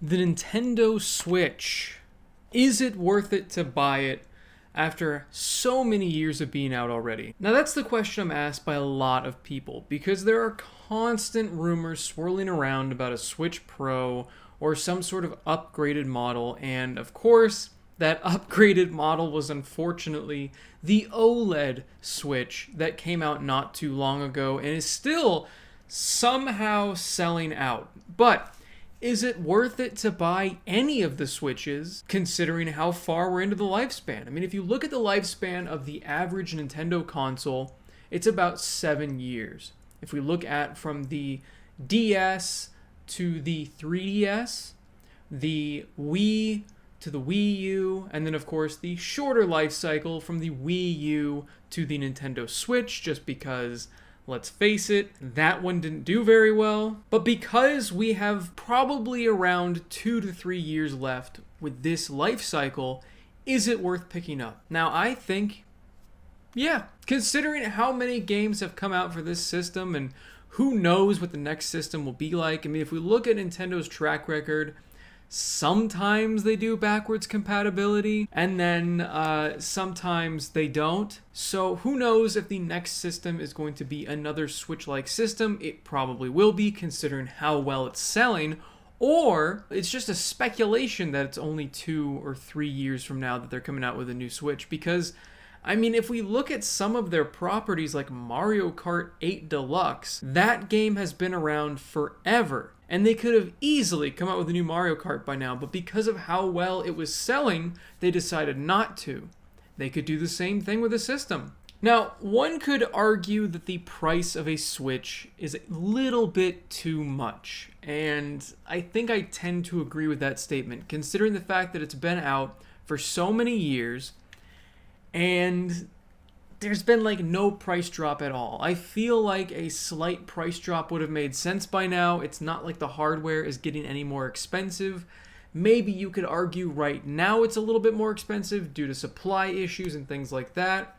The Nintendo Switch. Is it worth it to buy it after so many years of being out already? Now that's the question I'm asked by a lot of people because there are constant rumors swirling around about a Switch Pro or some sort of upgraded model, and of course that upgraded model was unfortunately the OLED Switch that came out not too long ago and is still somehow selling out. But is it worth it to buy any of the Switches, considering how far we're into the lifespan? I mean, if you look at the lifespan of the average Nintendo console, it's about 7 years. If we look at from the DS to the 3DS, the Wii to the Wii U, and then of course the shorter life cycle from the Wii U to the Nintendo Switch, just because, let's face it, that one didn't do very well. But because we have probably around 2 to 3 years left with this life cycle, is it worth picking up? Now, I think, yeah, considering how many games have come out for this system and who knows what the next system will be like. I mean, if we look at Nintendo's track record, sometimes they do backwards compatibility, and then sometimes they don't. So who knows if the next system is going to be another Switch-like system. It probably will be, considering how well it's selling. Or it's just a speculation that it's only 2 or 3 years from now that they're coming out with a new Switch. Because, I mean, if we look at some of their properties like Mario Kart 8 Deluxe, that game has been around forever. And they could have easily come out with a new Mario Kart by now, but because of how well it was selling, they decided not to. They could do the same thing with the system. Now, one could argue that the price of a Switch is a little bit too much, and I think I tend to agree with that statement, considering the fact that it's been out for so many years, and there's been like no price drop at all. I feel like a slight price drop would have made sense by now. It's not like the hardware is getting any more expensive. Maybe you could argue right now it's a little bit more expensive due to supply issues and things like that.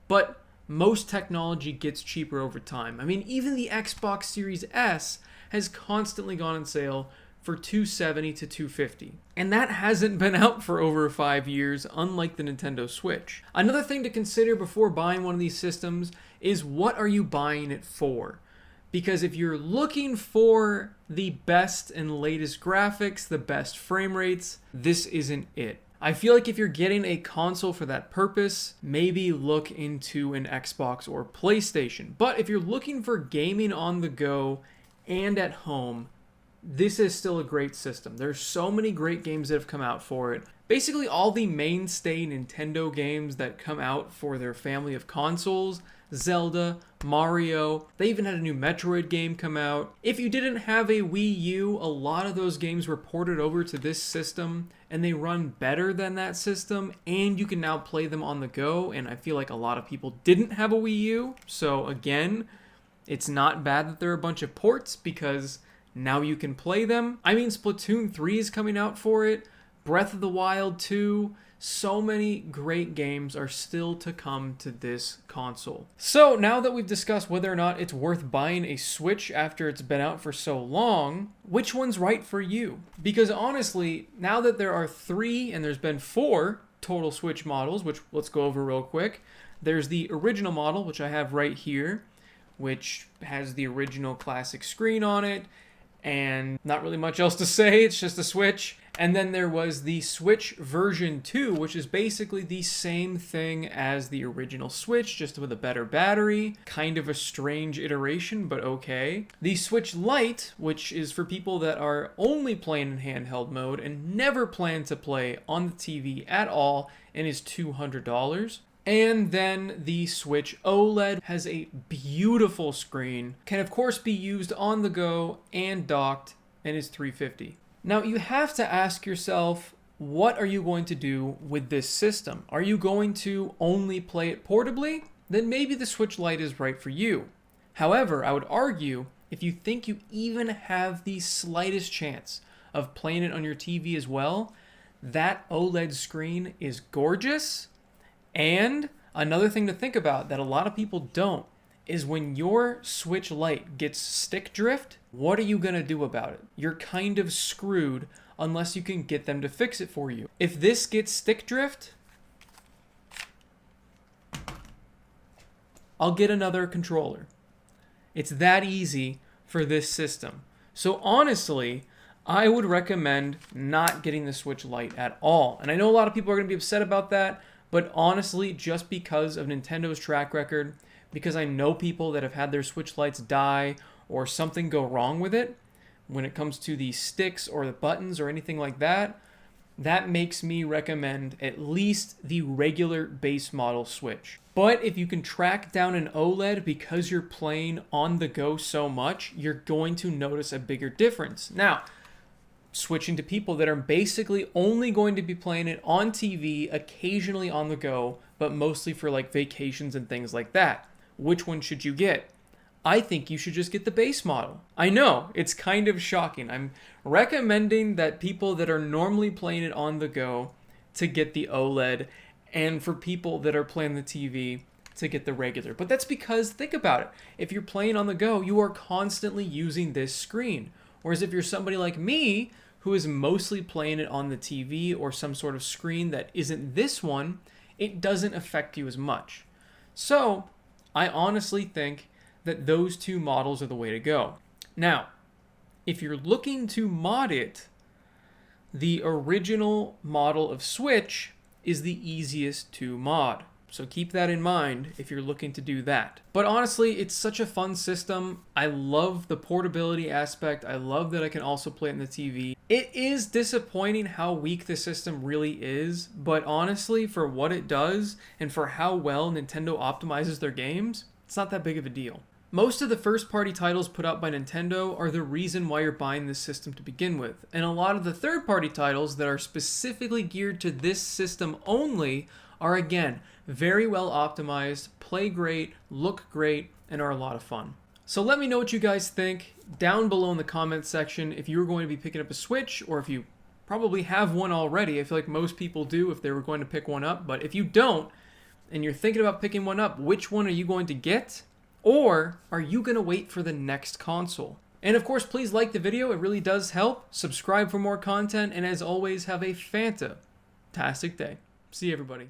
But most technology gets cheaper over time. I mean, even the Xbox Series S has constantly gone on sale for $270 to $250. And that hasn't been out for over 5 years, unlike the Nintendo Switch. Another thing to consider before buying one of these systems is what are you buying it for? Because if you're looking for the best and latest graphics, the best frame rates, this isn't it. I feel like if you're getting a console for that purpose, maybe look into an Xbox or PlayStation. But if you're looking for gaming on the go and at home, this is still a great system. There's so many great games that have come out for it. Basically all the mainstay Nintendo games that come out for their family of consoles, Zelda, Mario, they even had a new Metroid game come out. If you didn't have a Wii U, a lot of those games were ported over to this system and they run better than that system, and you can now play them on the go, and I feel like a lot of people didn't have a Wii U. So again, it's not bad that there are a bunch of ports because now you can play them. I mean, Splatoon 3 is coming out for it. Breath of the Wild 2. So many great games are still to come to this console. So now that we've discussed whether or not it's worth buying a Switch after it's been out for so long, which one's right for you? Because honestly, now that there are 3 and there's been 4 total Switch models, which let's go over real quick. There's the original model, which I have right here, which has the original classic screen on it. And not really much else to say, it's just a Switch. And then there was the Switch version 2, which is basically the same thing as the original Switch, just with a better battery. Kind of a strange iteration, but okay. The Switch Lite, which is for people that are only playing in handheld mode and never plan to play on the TV at all, and is $200. And then the Switch OLED has a beautiful screen, can of course be used on the go and docked, and is $350. Now you have to ask yourself, what are you going to do with this system? Are you going to only play it portably? Then maybe the Switch Lite is right for you. However, I would argue, if you think you even have the slightest chance of playing it on your TV as well, that OLED screen is gorgeous. And another thing to think about that a lot of people don't is when your Switch Lite gets stick drift, what are you going to do about it? You're kind of screwed unless you can get them to fix it for you. If this gets stick drift, I'll get another controller. It's that easy for this system. So honestly, I would recommend not getting the Switch Lite at all. And I know a lot of people are going to be upset about that, but honestly, just because of Nintendo's track record, because I know people that have had their Switch Lites die or something go wrong with it when it comes to the sticks or the buttons or anything like that, that makes me recommend at least the regular base model Switch. But if you can track down an OLED because you're playing on the go so much, you're going to notice a bigger difference. Now, switching to people that are basically only going to be playing it on TV, occasionally on the go, but mostly for like vacations and things like that. Which one should you get? I think you should just get the base model. I know, it's kind of shocking. I'm recommending that people that are normally playing it on the go to get the OLED, and for people that are playing the TV to get the regular. But that's because, think about it, if you're playing on the go, you are constantly using this screen. Whereas if you're somebody like me, who is mostly playing it on the TV or some sort of screen that isn't this one, it doesn't affect you as much. So, I honestly think that those two models are the way to go. Now, if you're looking to mod it, the original model of Switch is the easiest to mod. So keep that in mind if you're looking to do that. But honestly, it's such a fun system. I love the portability aspect. I love that I can also play it on the TV. It is disappointing how weak the system really is, but honestly, for what it does and for how well Nintendo optimizes their games, it's not that big of a deal. Most of the first-party titles put out by Nintendo are the reason why you're buying this system to begin with, and a lot of the third-party titles that are specifically geared to this system only are, again, very well optimized, play great, look great, and are a lot of fun. So let me know what you guys think down below in the comments section if you're going to be picking up a Switch, or if you probably have one already. I feel like most people do if they were going to pick one up, but if you don't, and you're thinking about picking one up, which one are you going to get? Or are you going to wait for the next console? And of course, please like the video. It really does help. Subscribe for more content. And as always, have a fantastic day. See you, everybody.